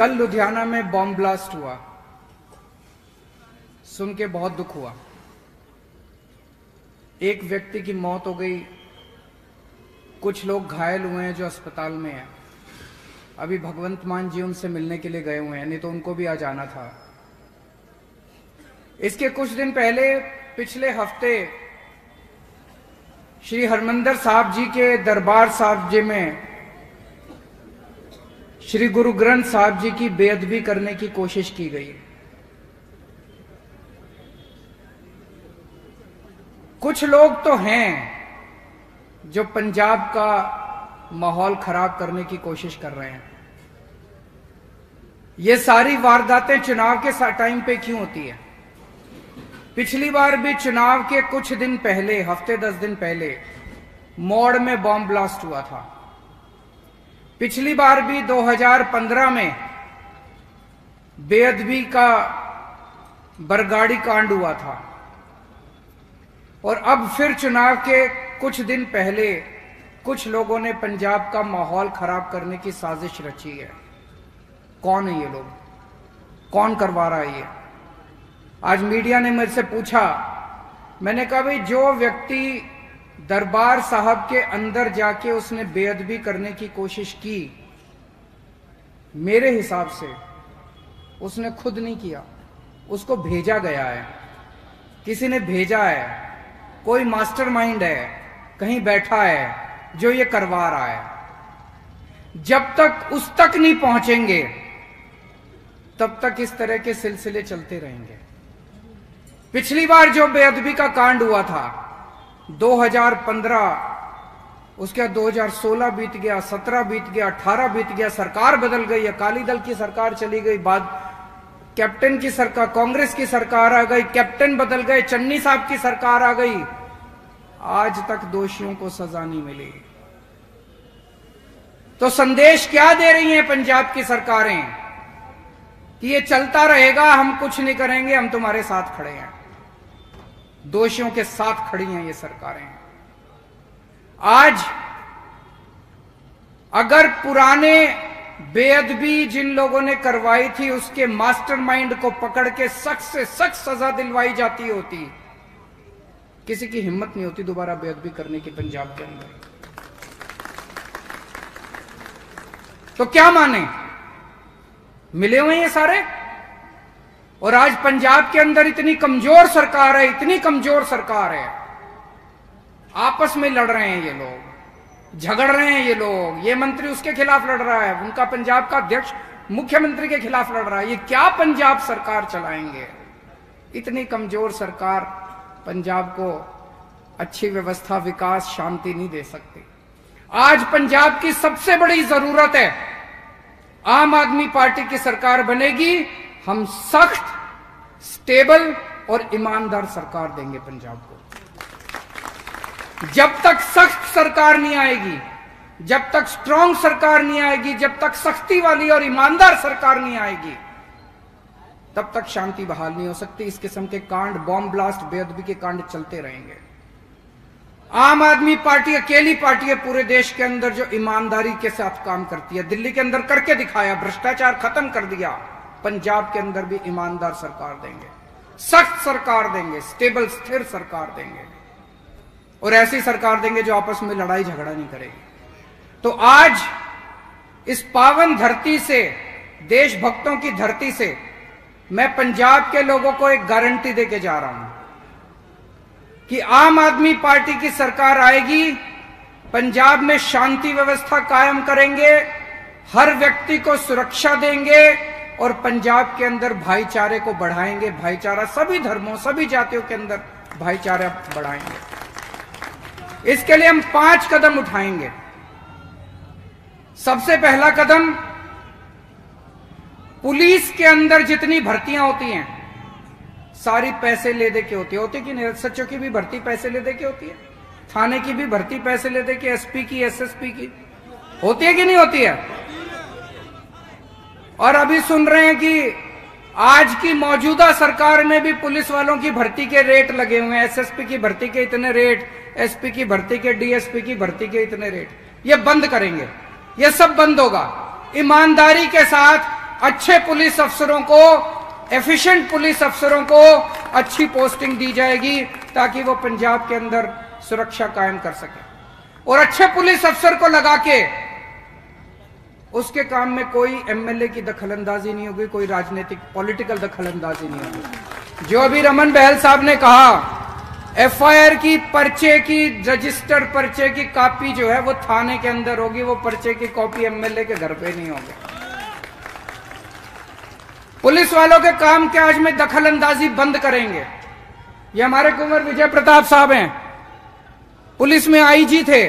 कल लुधियाना में bomb blast हुआ, सुन के बहुत दुख हुआ। एक व्यक्ति की मौत हो गई, कुछ लोग घायल हुए हैं जो अस्पताल में हैं। अभी भगवंत मान जी उनसे मिलने के लिए गए हुए हैं, नहीं तो उनको भी आ जाना था। इसके कुछ दिन पहले पिछले हफ्ते श्री हरमंदिर साहब जी के दरबार साहब जी में श्री गुरु ग्रंथ साहब जी की बेअदबी करने की कोशिश की गई। कुछ लोग तो हैं जो पंजाब का माहौल खराब करने की कोशिश कर रहे हैं। ये सारी वारदातें चुनाव के टाइम पे क्यों होती है? पिछली बार भी चुनाव के कुछ दिन पहले, हफ्ते 10 दिन पहले मौड़ में बॉम्ब ब्लास्ट हुआ था। पिछली बार भी 2015 में बेअदबी का बरगाड़ी कांड हुआ था। और अब फिर चुनाव के कुछ दिन पहले कुछ लोगों ने पंजाब का माहौल खराब करने की साजिश रची है। कौन है ये लोग? कौन करवा रहा है ये? आज मीडिया ने मेरे से पूछा, मैंने कहा भाई जो व्यक्ति दरबार साहब के अंदर जाके उसने बेअदबी करने की कोशिश की, मेरे हिसाब से उसने खुद नहीं किया, उसको भेजा गया है, किसी ने भेजा है, कोई मास्टरमाइंड है कहीं बैठा है जो ये करवा रहा है। जब तक उस तक नहीं पहुंचेंगे तब तक इस तरह के सिलसिले चलते रहेंगे। पिछली बार जो बेअदबी का कांड हुआ था 2015, उसके बाद 2016 बीत गया, 17 बीत गया, 18 बीत गया, सरकार बदल गई, अकाली दल की सरकार चली गई, बाद कैप्टन की सरकार, कांग्रेस की सरकार आ गई, कैप्टन बदल गए, चन्नी साहब की सरकार आ गई, आज तक दोषियों को सजा नहीं मिली। तो संदेश क्या दे रही हैं पंजाब की सरकारें कि ये चलता रहेगा, हम कुछ नहीं करेंगे, हम तुम्हारे साथ खड़े हैं। दोषियों के साथ खड़ी हैं ये सरकारें। आज अगर पुराने बेअदबी जिन लोगों ने करवाई थी उसके मास्टरमाइंड को पकड़ के सख्त से सख्त सजा दिलवाई जाती होती, किसी की हिम्मत नहीं होती दोबारा बेअदबी करने की पंजाब के अंदर। तो क्या माने? मिले हुए ये सारे। और आज पंजाब के अंदर इतनी कमजोर सरकार है, इतनी कमजोर सरकार है, आपस में लड़ रहे हैं ये लोग, झगड़ रहे हैं ये लोग। ये मंत्री उसके खिलाफ लड़ रहा है, उनका पंजाब का अध्यक्ष मुख्यमंत्री के खिलाफ लड़ रहा है। ये क्या पंजाब सरकार चलाएंगे? इतनी कमजोर सरकार पंजाब को अच्छी व्यवस्था, विकास, शांति नहीं दे सकती। आज पंजाब की सबसे बड़ी जरूरत है, आम आदमी पार्टी की सरकार बनेगी, हम सख्त, स्टेबल और ईमानदार सरकार देंगे पंजाब को। जब तक सख्त सरकार नहीं आएगी, जब तक स्ट्रांग सरकार नहीं आएगी, जब तक सख्ती वाली और ईमानदार सरकार नहीं आएगी, तब तक शांति बहाल नहीं हो सकती। इस किस्म के कांड, बॉम्ब ब्लास्ट, बेअदबी के कांड चलते रहेंगे। आम आदमी पार्टी अकेली पार्टी है पूरे देश के अंदर जो ईमानदारी के साथ काम करती है। दिल्ली के अंदर करके दिखाया, भ्रष्टाचार खत्म कर दिया। पंजाब के अंदर भी ईमानदार सरकार देंगे, सख्त सरकार देंगे, स्टेबल, स्थिर सरकार देंगे, और ऐसी सरकार देंगे जो आपस में लड़ाई झगड़ा नहीं करेगी। तो आज इस पावन धरती से, देशभक्तों की धरती से, मैं पंजाब के लोगों को एक गारंटी देके जा रहा हूं कि आम आदमी पार्टी की सरकार आएगी, पंजाब में शांति व्यवस्था कायम करेंगे, हर व्यक्ति को सुरक्षा देंगे और पंजाब के अंदर भाईचारे को बढ़ाएंगे। भाईचारा, सभी धर्मों, सभी जातियों के अंदर भाईचारा बढ़ाएंगे। इसके लिए हम 5 कदम उठाएंगे। सबसे पहला कदम, पुलिस के अंदर जितनी भर्तियां होती हैं सारी पैसे ले दे के होती कि नहीं? सचों की भी भर्ती पैसे ले दे के होती है, थाने की भी भर्ती पैसे ले दे के, एसपी की, एसएसपी की होती है कि नहीं होती है? और अभी सुन रहे हैं कि आज की मौजूदा सरकार में भी पुलिस वालों की भर्ती के रेट लगे हुए हैं, एसएसपी की भर्ती के इतने रेट, एसपी की भर्ती के, डीएसपी की भर्ती के इतने रेट। ये बंद करेंगे, ये सब बंद होगा। ईमानदारी के साथ अच्छे पुलिस अफसरों को, एफिशिएंट पुलिस अफसरों को अच्छी पोस्टिंग दी जाएगी ताकि वो पंजाब के अंदर सुरक्षा कायम कर सके। और अच्छे पुलिस अफसर को लगा के उसके काम में कोई एमएलए की दखलंदाजी नहीं होगी, कोई राजनीतिक पॉलिटिकल दखलंदाजी नहीं होगी। जो अभी रमन बहल साहब ने कहा, एफआईआर की पर्चे की, रजिस्टर्ड पर्चे की कॉपी जो है वो थाने के अंदर होगी, वो पर्चे की कॉपी एमएलए के घर पे नहीं होगी। पुलिस वालों के काम काज में दखलंदाजी बंद करेंगे। ये हमारे कुंवर विजय प्रताप साहब हैं, पुलिस में आईजी थे,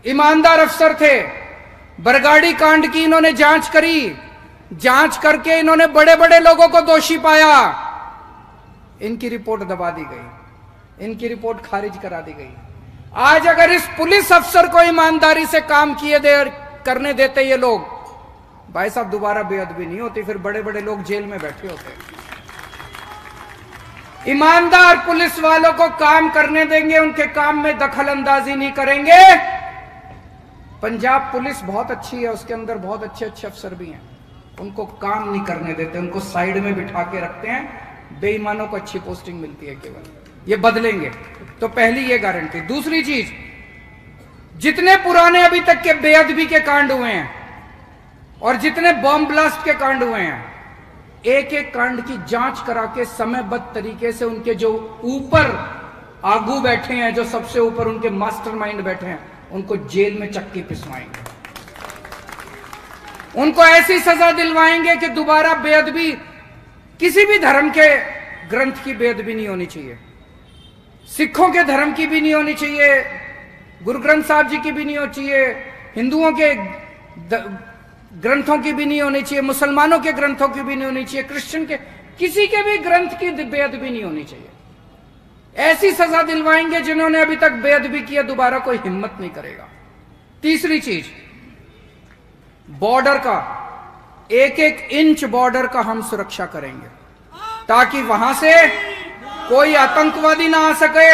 ईमानदार अफसर थे। बरगाड़ी कांड की इन्होंने जांच करी, जांच करके इन्होंने बड़े बड़े लोगों को दोषी पाया। इनकी रिपोर्ट दबा दी गई, इनकी रिपोर्ट खारिज करा दी गई। आज अगर इस पुलिस अफसर को ईमानदारी से काम करने देते ये लोग, भाई साहब दोबारा बेअदबी नहीं होती, फिर बड़े बड़े लोग जेल में बैठे होते। ईमानदार पुलिस वालों को काम करने देंगे, उनके काम में दखलंदाजी नहीं करेंगे। पंजाब पुलिस बहुत अच्छी है, उसके अंदर बहुत अच्छे अच्छे अफसर भी हैं, उनको काम नहीं करने देते, उनको साइड में बिठा के रखते हैं। बेईमानों को अच्छी पोस्टिंग मिलती है केवल, ये बदलेंगे। तो पहली ये गारंटी। दूसरी चीज, जितने पुराने अभी तक के बेअदबी के कांड हुए हैं और जितने बॉम्ब ब्लास्ट के कांड हुए हैं, एक एक कांड की जांच करा के समयबद्ध तरीके से उनके जो ऊपर आगू बैठे हैं, जो सबसे ऊपर उनके मास्टरमाइंड बैठे हैं, उनको जेल में चक्की पिसवाएंगे, उनको ऐसी सजा दिलवाएंगे कि दोबारा बेअदबी, किसी भी धर्म के ग्रंथ की बेअदबी नहीं होनी चाहिए, सिखों के धर्म की भी नहीं होनी चाहिए, गुरु ग्रंथ साहब जी की भी नहीं होनी चाहिए, हिंदुओं के ग्रंथों की भी नहीं होनी चाहिए, मुसलमानों के ग्रंथों की भी नहीं होनी चाहिए, क्रिश्चियन के, किसी के भी ग्रंथ की बेअदबी नहीं होनी चाहिए। ऐसी सजा दिलवाएंगे जिन्होंने अभी तक बेअदबी किया दोबारा कोई हिम्मत नहीं करेगा। तीसरी चीज, बॉर्डर का, एक एक इंच बॉर्डर का हम सुरक्षा करेंगे ताकि वहां से कोई आतंकवादी ना आ सके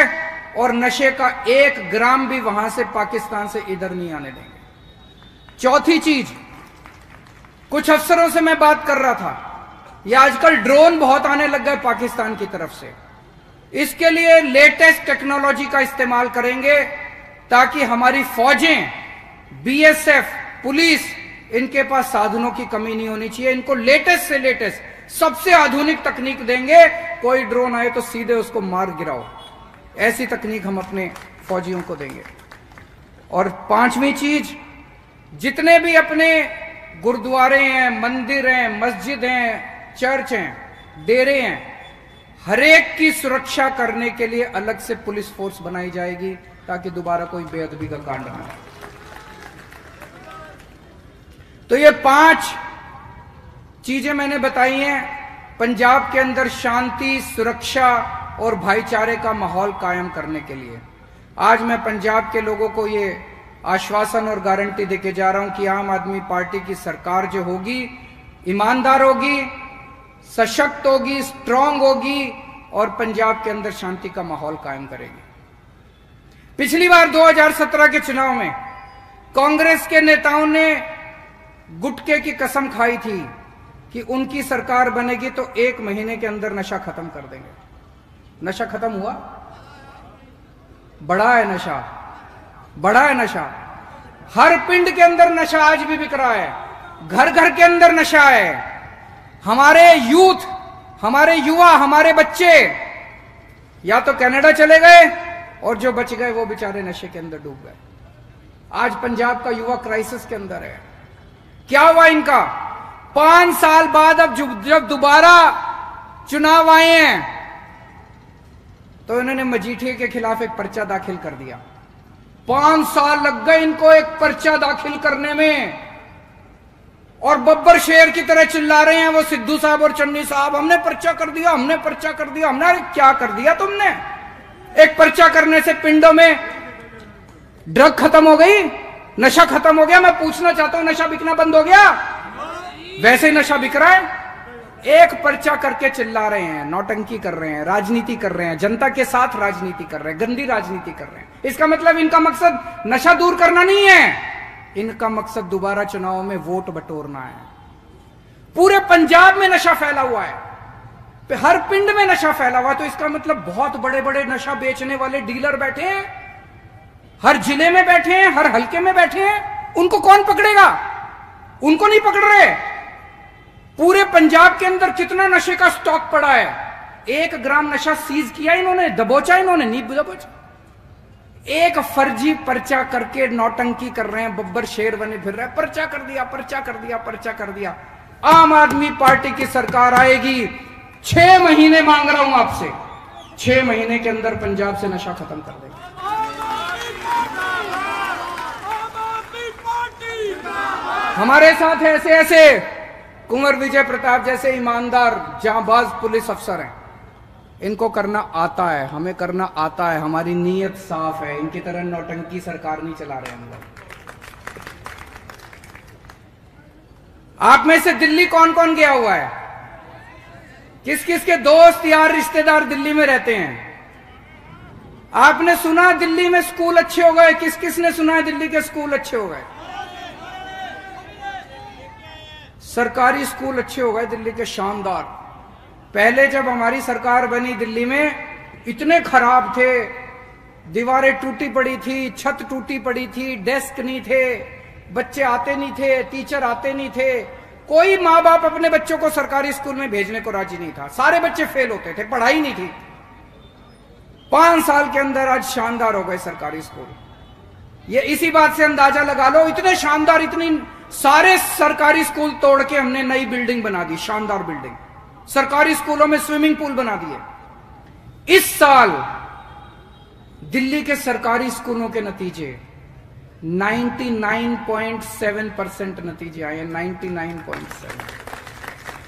और नशे का 1 ग्राम भी वहां से पाकिस्तान से इधर नहीं आने देंगे। चौथी चीज, कुछ अफसरों से मैं बात कर रहा था, ये आजकल ड्रोन बहुत आने लग गए पाकिस्तान की तरफ से, इसके लिए लेटेस्ट टेक्नोलॉजी का इस्तेमाल करेंगे ताकि हमारी फौजें, बीएसएफ, पुलिस, इनके पास साधनों की कमी नहीं होनी चाहिए। इनको लेटेस्ट से लेटेस्ट सबसे आधुनिक तकनीक देंगे, कोई ड्रोन आए तो सीधे उसको मार गिराओ, ऐसी तकनीक हम अपने फौजियों को देंगे। और पांचवी चीज, जितने भी अपने गुरुद्वारे हैं, मंदिर हैं, मस्जिद हैं, चर्च हैं, डेरे हैं, हरेक की सुरक्षा करने के लिए अलग से पुलिस फोर्स बनाई जाएगी ताकि दोबारा कोई बेअदबी का कांड ना हो। तो ये 5 चीजें मैंने बताई हैं पंजाब के अंदर शांति, सुरक्षा और भाईचारे का माहौल कायम करने के लिए। आज मैं पंजाब के लोगों को ये आश्वासन और गारंटी देके जा रहा हूं कि आम आदमी पार्टी की सरकार जो होगी, ईमानदार होगी, सशक्त होगी, स्ट्रांग होगी और पंजाब के अंदर शांति का माहौल कायम करेगी। पिछली बार 2017 के चुनाव में कांग्रेस के नेताओं ने गुटके की कसम खाई थी कि उनकी सरकार बनेगी तो 1 महीने के अंदर नशा खत्म कर देंगे। नशा खत्म हुआ? बढ़ा है नशा, बढ़ा है नशा। हर पिंड के अंदर नशा आज भी बिक रहा है, घर घर के अंदर नशा है। हमारे यूथ, हमारे युवा, हमारे बच्चे या तो कनाडा चले गए और जो बच गए वो बेचारे नशे के अंदर डूब गए। आज पंजाब का युवा क्राइसिस के अंदर है। क्या हुआ इनका? 5 साल बाद अब जब दोबारा चुनाव आए हैं तो इन्होंने मजीठिया के खिलाफ एक पर्चा दाखिल कर दिया। 5 साल लग गए इनको एक पर्चा दाखिल करने में और बब्बर शेर की तरह चिल्ला रहे हैं वो सिद्धू साहब और चन्नी साहब, हमने पर्चा कर दिया, हमने पर्चा कर दिया। हमने, अरे क्या कर दिया तुमने? एक पर्चा करने से पिंडों में ड्रग खत्म हो गई, नशा खत्म हो गया? मैं पूछना चाहता हूं, नशा बिकना बंद हो गया? वैसे ही नशा बिक रहा है। एक पर्चा करके चिल्ला रहे हैं, नौटंकी कर रहे हैं, राजनीति कर रहे हैं, जनता के साथ राजनीति कर रहे हैं, गंदी राजनीति कर रहे हैं। इसका मतलब इनका मकसद नशा दूर करना नहीं है, इनका मकसद दोबारा चुनाव में वोट बटोरना है। पूरे पंजाब में नशा फैला हुआ है, हर पिंड में नशा फैला हुआ। तो इसका मतलब बहुत बड़े बड़े नशा बेचने वाले डीलर बैठे हैं, हर जिले में बैठे हैं, हर हलके में बैठे हैं। उनको कौन पकड़ेगा? उनको नहीं पकड़ रहे। पूरे पंजाब के अंदर कितना नशे का स्टॉक पड़ा है, 1 ग्राम नशा सीज किया इन्होंने, दबोचा इन्होंने नहीं दबोचा। एक फर्जी पर्चा करके नौटंकी कर रहे हैं, बब्बर शेर बने फिर रहे हैं, पर्चा कर दिया, पर्चा कर दिया, पर्चा कर दिया। आम आदमी पार्टी की सरकार आएगी, 6 महीने मांग रहा हूं आपसे, 6 महीने के अंदर पंजाब से नशा खत्म कर देगा। हमारे साथ ऐसे ऐसे कुंवर विजय प्रताप जैसे ईमानदार जांबाज पुलिस अफसर हैं, इनको करना आता है, हमें करना आता है, हमारी नीयत साफ है। इनकी तरह नौटंकी सरकार नहीं चला रहे हम लोग। आप में से दिल्ली कौन कौन गया हुआ है? किस किस के दोस्त यार रिश्तेदार दिल्ली में रहते हैं? आपने सुना दिल्ली में स्कूल अच्छे हो गए? किस किस ने सुना है दिल्ली के स्कूल अच्छे हो गए? सरकारी स्कूल अच्छे हो गए दिल्ली के, शानदार। पहले जब हमारी सरकार बनी दिल्ली में इतने खराब थे, दीवारें टूटी पड़ी थी, छत टूटी पड़ी थी, डेस्क नहीं थे, बच्चे आते नहीं थे, टीचर आते नहीं थे। कोई माँ बाप अपने बच्चों को सरकारी स्कूल में भेजने को राजी नहीं था, सारे बच्चे फेल होते थे, पढ़ाई नहीं थी। 5 साल के अंदर आज शानदार हो गए सरकारी स्कूल। ये इसी बात से अंदाजा लगा लो, इतने शानदार, इतनी सारे सरकारी स्कूल तोड़ के हमने नई बिल्डिंग बना दी, शानदार बिल्डिंग। सरकारी स्कूलों में स्विमिंग पूल बना दिए। इस साल दिल्ली के सरकारी स्कूलों के नतीजे 99.7% नतीजे आए हैं, 99.7,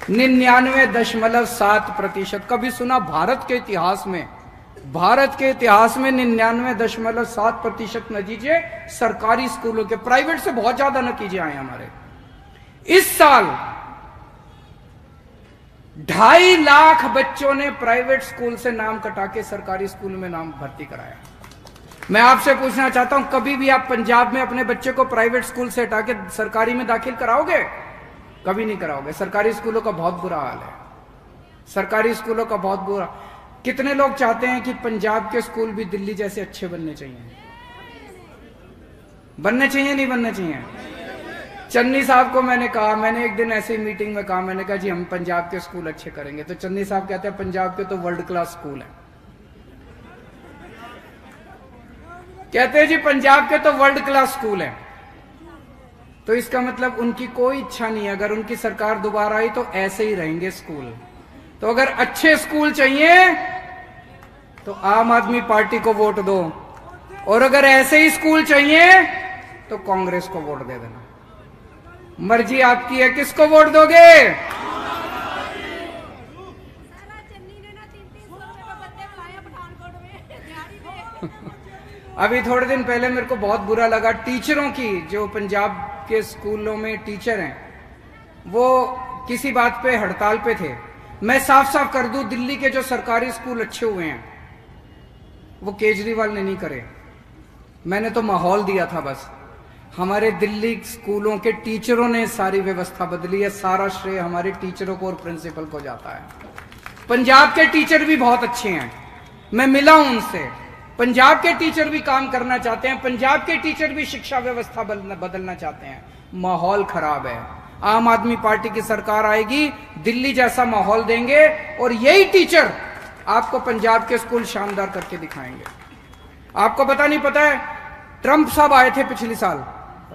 99.7%। कभी सुना भारत के इतिहास में, भारत के इतिहास में 99.7% नतीजे सरकारी स्कूलों के, प्राइवेट से बहुत ज्यादा नतीजे आए हमारे। इस साल 2.5 लाख बच्चों ने प्राइवेट स्कूल से नाम कटा के सरकारी स्कूल में नाम भर्ती कराया। मैं आपसे पूछना चाहता हूं, कभी भी आप पंजाब में अपने बच्चे को प्राइवेट स्कूल से हटा के सरकारी में दाखिल कराओगे? कभी नहीं कराओगे। सरकारी स्कूलों का बहुत बुरा हाल है, सरकारी स्कूलों का बहुत बुरा। कितने लोग चाहते हैं कि पंजाब के स्कूल भी दिल्ली जैसे अच्छे बनने चाहिए? बनने चाहिए, नहीं बनने चाहिए? चन्नी साहब को मैंने कहा, मैंने एक दिन ऐसे ही मीटिंग में कहा, मैंने कहा जी हम पंजाब के स्कूल अच्छे करेंगे। तो चन्नी साहब कहते हैं पंजाब के तो वर्ल्ड क्लास स्कूल है। कहते हैं जी पंजाब के तो वर्ल्ड क्लास स्कूल है। तो इसका मतलब उनकी कोई इच्छा नहीं है, अगर उनकी सरकार दोबारा आई तो ऐसे ही रहेंगे स्कूल। तो अगर अच्छे स्कूल चाहिए तो आम आदमी पार्टी को वोट दो, और अगर ऐसे ही स्कूल चाहिए तो कांग्रेस को वोट दे देना। मर्जी आपकी है, किसको वोट दोगे? अभी थोड़े दिन पहले मेरे को बहुत बुरा लगा, टीचरों की, जो पंजाब के स्कूलों में टीचर हैं, वो किसी बात पे हड़ताल पे थे। मैं साफ साफ कर दूं, दिल्ली के जो सरकारी स्कूल अच्छे हुए हैं वो केजरीवाल ने नहीं करे, मैंने तो माहौल दिया था बस। हमारे दिल्ली स्कूलों के टीचरों ने सारी व्यवस्था बदली है, सारा श्रेय हमारे टीचरों को और प्रिंसिपल को जाता है। पंजाब के टीचर भी बहुत अच्छे हैं, मैं मिला हूं उनसे। पंजाब के टीचर भी काम करना चाहते हैं, पंजाब के टीचर भी शिक्षा व्यवस्था बदलना चाहते हैं। माहौल खराब है। आम आदमी पार्टी की सरकार आएगी, दिल्ली जैसा माहौल देंगे, और यही टीचर आपको पंजाब के स्कूल शानदार करके दिखाएंगे। आपको पता नहीं पता है, ट्रंप साहब आए थे पिछले साल,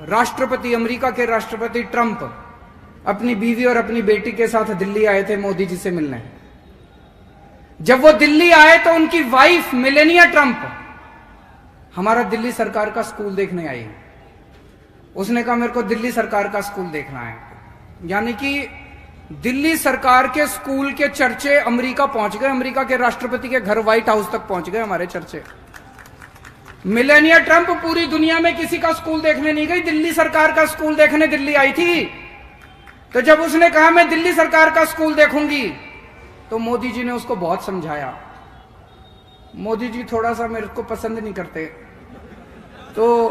राष्ट्रपति, अमेरिका के राष्ट्रपति ट्रंप अपनी बीवी और अपनी बेटी के साथ दिल्ली आए थे मोदी जी से मिलने। जब वो दिल्ली आए तो उनकी वाइफ मिलेनिया ट्रंप हमारा दिल्ली सरकार का स्कूल देखने आई। उसने कहा मेरे को दिल्ली सरकार का स्कूल देखना है। यानी कि दिल्ली सरकार के स्कूल के चर्चे अमेरिका पहुंच गए, अमेरिका के राष्ट्रपति के घर व्हाइट हाउस तक पहुंच गए हमारे चर्चे। मिलेनिया ट्रंप पूरी दुनिया में किसी का स्कूल देखने नहीं गई, दिल्ली सरकार का स्कूल देखने दिल्ली आई थी। तो जब उसने कहा मैं दिल्ली सरकार का स्कूल देखूंगी, तो मोदी जी ने उसको बहुत समझाया। मोदी जी थोड़ा सा मेरे को पसंद नहीं करते, तो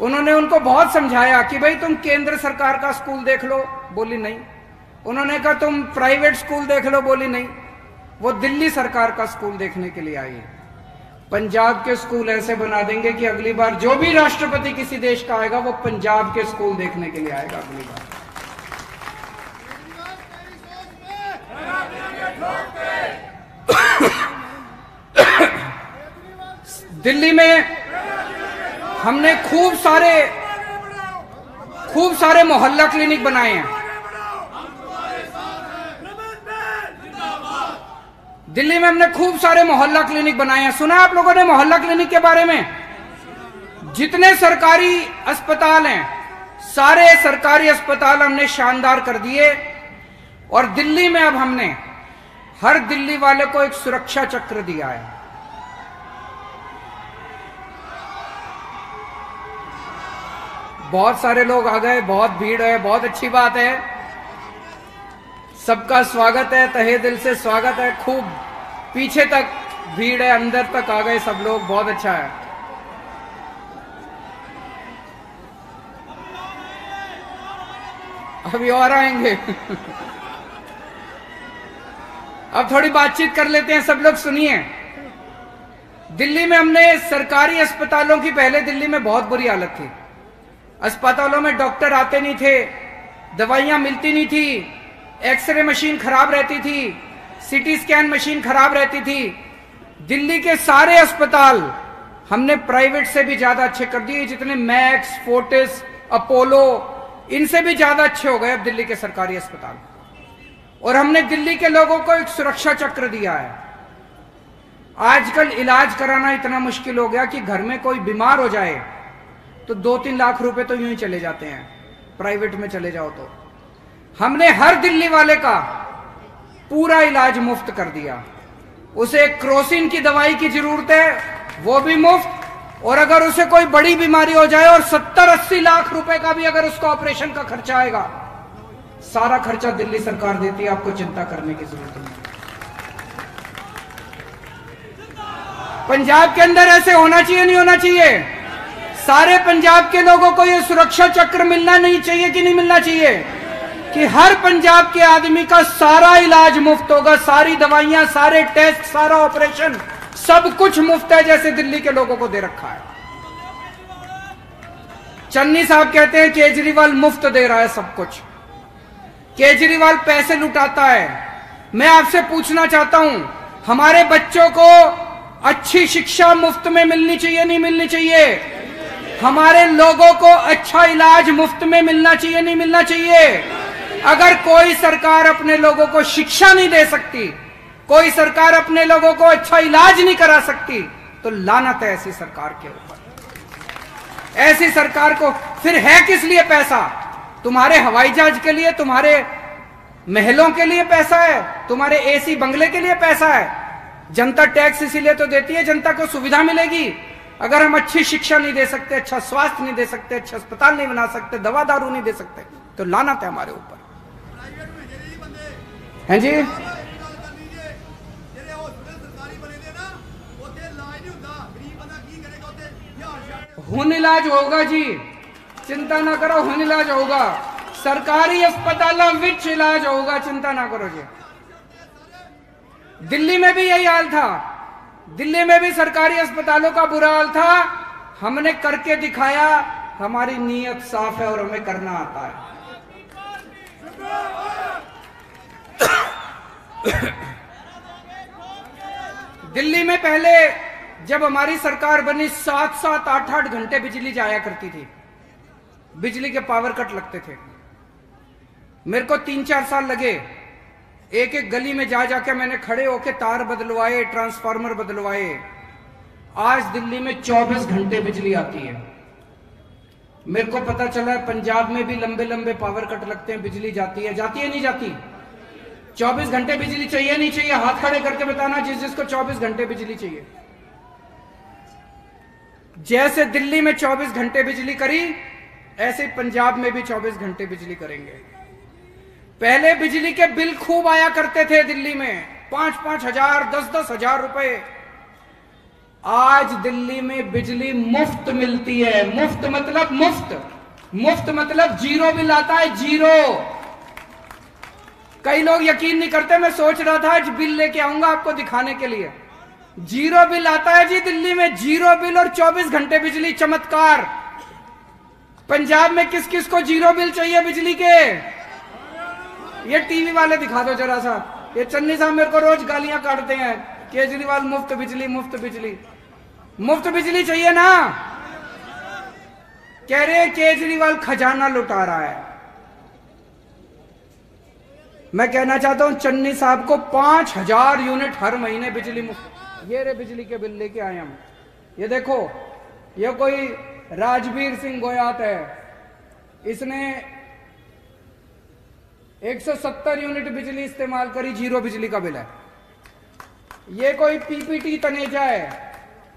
उन्होंने उनको बहुत समझाया कि भाई तुम केंद्र सरकार का स्कूल देख लो। बोली नहीं, उन्होंने कहा तुम प्राइवेट स्कूल देख लो, बोली नहीं, वो दिल्ली सरकार का स्कूल देखने के लिए आई है। पंजाब के स्कूल ऐसे बना देंगे कि अगली बार जो भी राष्ट्रपति किसी देश का आएगा वो पंजाब के स्कूल देखने के लिए आएगा अगली बार। दिल्ली में हमने खूब सारे मोहल्ला क्लिनिक बनाए हैं। दिल्ली में हमने खूब सारे मोहल्ला क्लिनिक बनाए हैं। सुना आप लोगों ने मोहल्ला क्लिनिक के बारे में? जितने सरकारी अस्पताल हैं, सारे सरकारी अस्पताल हमने शानदार कर दिए। और दिल्ली में अब हमने हर दिल्ली वाले को एक सुरक्षा चक्र दिया है। बहुत सारे लोग आ गए, बहुत भीड़ है, बहुत अच्छी बात है। सबका स्वागत है, तहे दिल से स्वागत है। खूब पीछे तक भीड़ है, अंदर तक आ गए सब लोग, बहुत अच्छा है। अभी और आएंगे। अब थोड़ी बातचीत कर लेते हैं, सब लोग सुनिए। दिल्ली में हमने सरकारी अस्पतालों की, पहले दिल्ली में बहुत बुरी हालत थी। अस्पतालों में डॉक्टर आते नहीं थे, दवाइयां मिलती नहीं थी, एक्सरे मशीन खराब रहती थी, सीटी स्कैन मशीन खराब रहती थी। दिल्ली के सारे अस्पताल हमने प्राइवेट से भी ज्यादा अच्छे कर दिए। जितने मैक्स, फोर्टिस, अपोलो, इनसे भी ज्यादा अच्छे हो गए अब दिल्ली के सरकारी अस्पताल। और हमने दिल्ली के लोगों को एक सुरक्षा चक्र दिया है। आजकल इलाज कराना इतना मुश्किल हो गया कि घर में कोई बीमार हो जाए तो 2-3 लाख रुपए तो यूं ही चले जाते हैं, प्राइवेट में चले जाओ तो। हमने हर दिल्ली वाले का पूरा इलाज मुफ्त कर दिया। उसे क्रोसिन की दवाई की जरूरत है, वो भी मुफ्त। और अगर उसे कोई बड़ी बीमारी हो जाए और 70-80 लाख रुपए का भी अगर उसका ऑपरेशन का खर्चा आएगा, सारा खर्चा दिल्ली सरकार देती है, आपको चिंता करने की जरूरत नहीं। पंजाब के अंदर ऐसे होना चाहिए, नहीं होना चाहिए? सारे पंजाब के लोगों को यह सुरक्षा चक्र मिलना नहीं चाहिए कि नहीं मिलना चाहिए? कि हर पंजाब के आदमी का सारा इलाज मुफ्त होगा, सारी दवाइयां, सारे टेस्ट, सारा ऑपरेशन, सब कुछ मुफ्त है, जैसे दिल्ली के लोगों को दे रखा है। चन्नी साहब कहते हैं केजरीवाल मुफ्त दे रहा है सब कुछ, केजरीवाल पैसे लुटाता है। मैं आपसे पूछना चाहता हूं, हमारे बच्चों को अच्छी शिक्षा मुफ्त में मिलनी चाहिए, नहीं मिलनी चाहिए? हमारे लोगों को अच्छा इलाज मुफ्त में मिलना चाहिए, नहीं मिलना चाहिए? अगर कोई सरकार अपने लोगों को शिक्षा नहीं दे सकती, कोई सरकार अपने लोगों को अच्छा इलाज नहीं करा सकती, तो लानत है ऐसी सरकार के ऊपर। ऐसी सरकार को फिर है किस लिए पैसा? तुम्हारे हवाई जहाज के लिए, तुम्हारे महलों के लिए पैसा है, तुम्हारे एसी बंगले के लिए पैसा है। जनता टैक्स इसीलिए तो देती है, जनता को सुविधा मिलेगी। अगर हम अच्छी शिक्षा नहीं दे सकते, अच्छा स्वास्थ्य नहीं दे सकते, अच्छे अस्पताल नहीं बना सकते, दवा दारू नहीं दे सकते, तो लानत है हमारे ऊपर। हैं जी? हुन इलाज होगा जी, चिंता ना करो, हुन इलाज होगा। सरकारी अस्पतालों विच इलाज होगा, चिंता ना करो जी। दिल्ली में भी यही हाल था, दिल्ली में भी सरकारी अस्पतालों का बुरा हाल था। हमने करके दिखाया, हमारी नीयत साफ है और हमें करना आता है। दिल्ली में पहले जब हमारी सरकार बनी 7-7, 8-8 घंटे बिजली जाया करती थी, बिजली के पावर कट लगते थे। मेरे को 3-4 साल लगे, एक एक गली में जा जाके मैंने खड़े होके तार बदलवाए, ट्रांसफार्मर बदलवाए। आज दिल्ली में 24 घंटे बिजली आती है। मेरे को पता चला है पंजाब में भी लंबे लंबे पावर कट लगते हैं, बिजली जाती है, जाती है नहीं जाती? 24 घंटे बिजली चाहिए नहीं चाहिए? हाथ खड़े करके बताना जिस जिसको 24 घंटे बिजली चाहिए। जैसे दिल्ली में 24 घंटे बिजली करी, ऐसे पंजाब में भी 24 घंटे बिजली करेंगे। पहले बिजली के बिल खूब आया करते थे दिल्ली में, 5-5 हजार, 10-10 हजार रुपए। आज दिल्ली में बिजली मुफ्त मिलती है। मुफ्त मतलब मुफ्त, मुफ्त मतलब जीरो बिल आता है, जीरो। कई लोग यकीन नहीं करते, मैं सोच रहा था आज बिल लेके आऊंगा आपको दिखाने के लिए। 0 बिल आता है जी दिल्ली में, 0 बिल और 24 घंटे बिजली, चमत्कार। पंजाब में किस किस को 0 बिल चाहिए बिजली के? ये टीवी वाले दिखा दो जरा सा। ये चन्नी साहब मेरे को रोज गालियां काटते हैं, केजरीवाल मुफ्त बिजली मुफ्त बिजली। मुफ्त बिजली चाहिए ना? कह रहे केजरीवाल खजाना लुटा रहा है। मैं कहना चाहता हूं चन्नी साहब को 5000 यूनिट हर महीने बिजली मुफ्त। ये रे बिजली के बिल लेके आए हम। ये देखो, ये कोई राजवीर सिंह गोयात है, इसने 170 यूनिट बिजली इस्तेमाल करी, 0 बिजली का बिल है। ये कोई पीपीटी तनेजा है,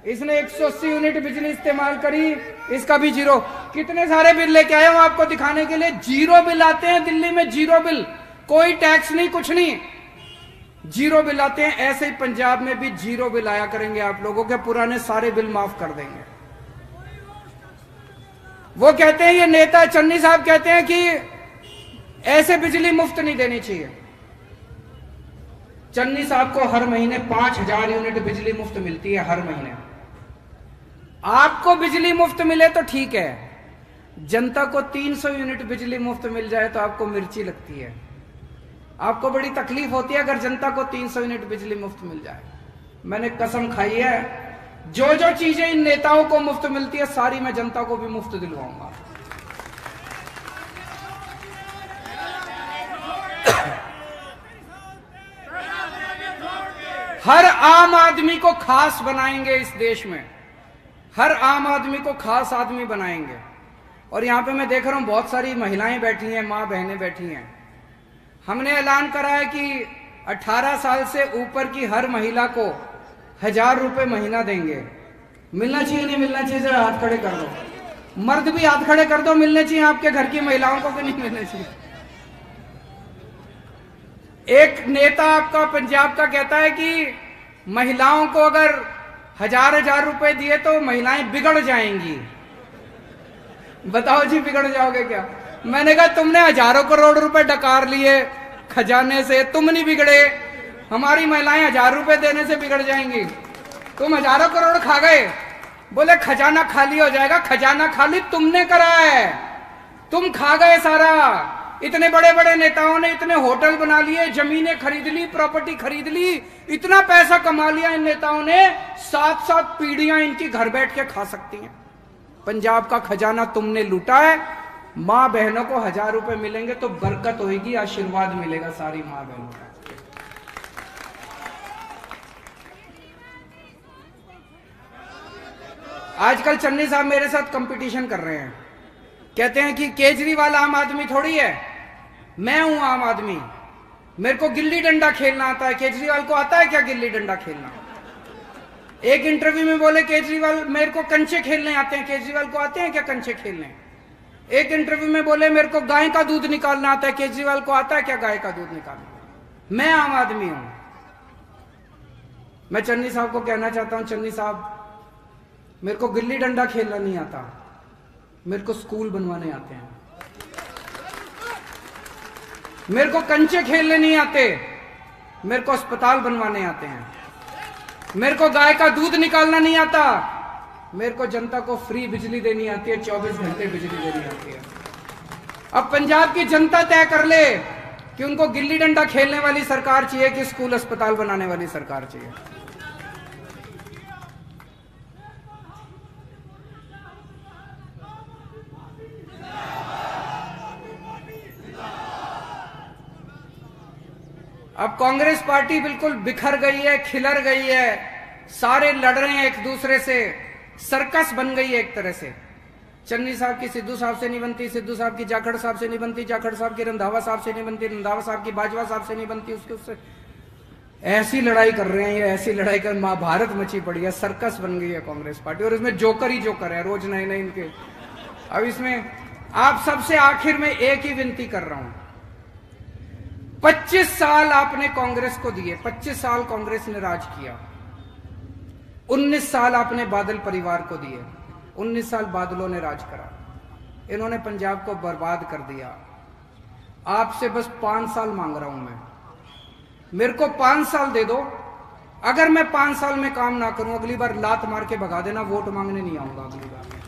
इसने 180 यूनिट बिजली इस्तेमाल करी, इसका भी 0। कितने सारे बिल लेके आए हूं आपको दिखाने के लिए। 0 बिल आते हैं दिल्ली में, 0 बिल, कोई टैक्स नहीं, कुछ नहीं, 0 बिल आते हैं। ऐसे ही पंजाब में भी 0 बिल आया करेंगे आप लोगों के, पुराने सारे बिल माफ कर देंगे। वो कहते हैं, ये नेता चन्नी साहब कहते हैं कि ऐसे बिजली मुफ्त नहीं देनी चाहिए। चन्नी साहब को हर महीने 5000 यूनिट बिजली मुफ्त मिलती है हर महीने। आपको बिजली मुफ्त मिले तो ठीक है, जनता को 300 यूनिट बिजली मुफ्त मिल जाए तो आपको मिर्ची लगती है, आपको बड़ी तकलीफ होती है अगर जनता को 300 यूनिट बिजली मुफ्त मिल जाए। मैंने कसम खाई है, जो जो चीजें इन नेताओं को मुफ्त मिलती है सारी मैं जनता को भी मुफ्त दिलवाऊंगा। हर आम आदमी को खास बनाएंगे इस देश में, हर आम आदमी को खास आदमी बनाएंगे। और यहां पे मैं देख रहा हूं बहुत सारी महिलाएं बैठी हैं, मां बहनें बैठी हैं। हमने ऐलान करा है कि 18 साल से ऊपर की हर महिला को 1000 रुपए महीना देंगे। मिलना चाहिए नहीं मिलना चाहिए? जरा हाथ खड़े कर दो। मर्द भी हाथ खड़े कर दो, मिलने चाहिए आपके घर की महिलाओं को कि नहीं मिलने चाहिए? एक नेता आपका पंजाब का कहता है कि महिलाओं को अगर 1000 रुपए दिए तो महिलाएं बिगड़ जाएंगी। बताओ जी, बिगड़ जाओगे क्या? मैंने कहा तुमने हजारों करोड़ रुपए डकार लिए खजाने से, तुम नहीं बिगड़े, हमारी महिलाएं 1000 रुपए देने से बिगड़ जाएंगी। तुम हजारों करोड़ खा गए, बोले खजाना खाली हो जाएगा। खजाना खाली तुमने करा है, तुम खा गए सारा। इतने बड़े बड़े नेताओं ने इतने होटल बना लिए, जमीनें खरीद ली, प्रॉपर्टी खरीद ली, इतना पैसा कमा लिया इन नेताओं ने, 7-7 पीढ़ियां इनकी घर बैठ के खा सकती हैं। पंजाब का खजाना तुमने लूटा है। मां बहनों को 1000 रुपए मिलेंगे तो बरकत होगी, आशीर्वाद मिलेगा सारी मां बहनों को। आजकल चन्नी साहब मेरे साथ कंपटीशन कर रहे हैं, कहते हैं कि केजरीवाल आम आदमी थोड़ी है, मैं हूं आम आदमी, मेरे को गिल्ली डंडा खेलना आता है। केजरीवाल को आता है क्या गिल्ली डंडा खेलना? एक इंटरव्यू में बोले केजरीवाल मेरे को कंचे खेलने आते हैं। केजरीवाल को आते हैं क्या कंचे खेलने? एक इंटरव्यू में बोले मेरे को गाय का दूध निकालना आता है। केजरीवाल को आता है क्या गाय का दूध निकालना? मैं आम आदमी हूं। मैं चन्नी साहब को कहना चाहता हूं, चन्नी साहब मेरे को गिल्ली डंडा खेलना नहीं आता, मेरे को स्कूल बनवाने आते हैं। मेरे को कंचे खेलने नहीं आते, मेरे को अस्पताल बनवाने आते हैं। मेरे को गाय का दूध निकालना नहीं आता, मेरे को जनता को फ्री बिजली देनी आती है, 24 घंटे बिजली देनी आती है। अब पंजाब की जनता तय कर ले कि उनको गिल्ली डंडा खेलने वाली सरकार चाहिए कि स्कूल अस्पताल बनाने वाली सरकार चाहिए। अब कांग्रेस पार्टी बिल्कुल बिखर गई है, खिलर गई है, सारे लड़ रहे हैं एक दूसरे से, सर्कस बन गई है एक तरह से। चन्नी साहब की सिद्धू साहब से नहीं बनती, सिद्धू साहब की जाखड़ साहब से नहीं बनती, जाखड़ साहब की रंधावा साहब से नहीं बनती, रंधावा साहब की बाजवा साहब से नहीं बनती, उससे ऐसी लड़ाई कर रहे हैं ये, ऐसी लड़ाई कर महाभारत मची पड़ी है, सर्कस बन गई है कांग्रेस पार्टी। और इसमें जोकर ही जोकर है, रोज नए नए इनके। अब इसमें आप सबसे आखिर में एक ही विनती कर रहा हूं, 25 साल आपने कांग्रेस को दिए, 25 साल कांग्रेस ने राज किया, 19 साल आपने बादल परिवार को दिए, 19 साल बादलों ने राज करा, इन्होंने पंजाब को बर्बाद कर दिया। आपसे बस 5 साल मांग रहा हूं मैं। मेरे को 5 साल दे दो। अगर मैं 5 साल में काम ना करूं, अगली बार लात मार के भगा देना, वोट मांगने नहीं आऊंगा अगली बार।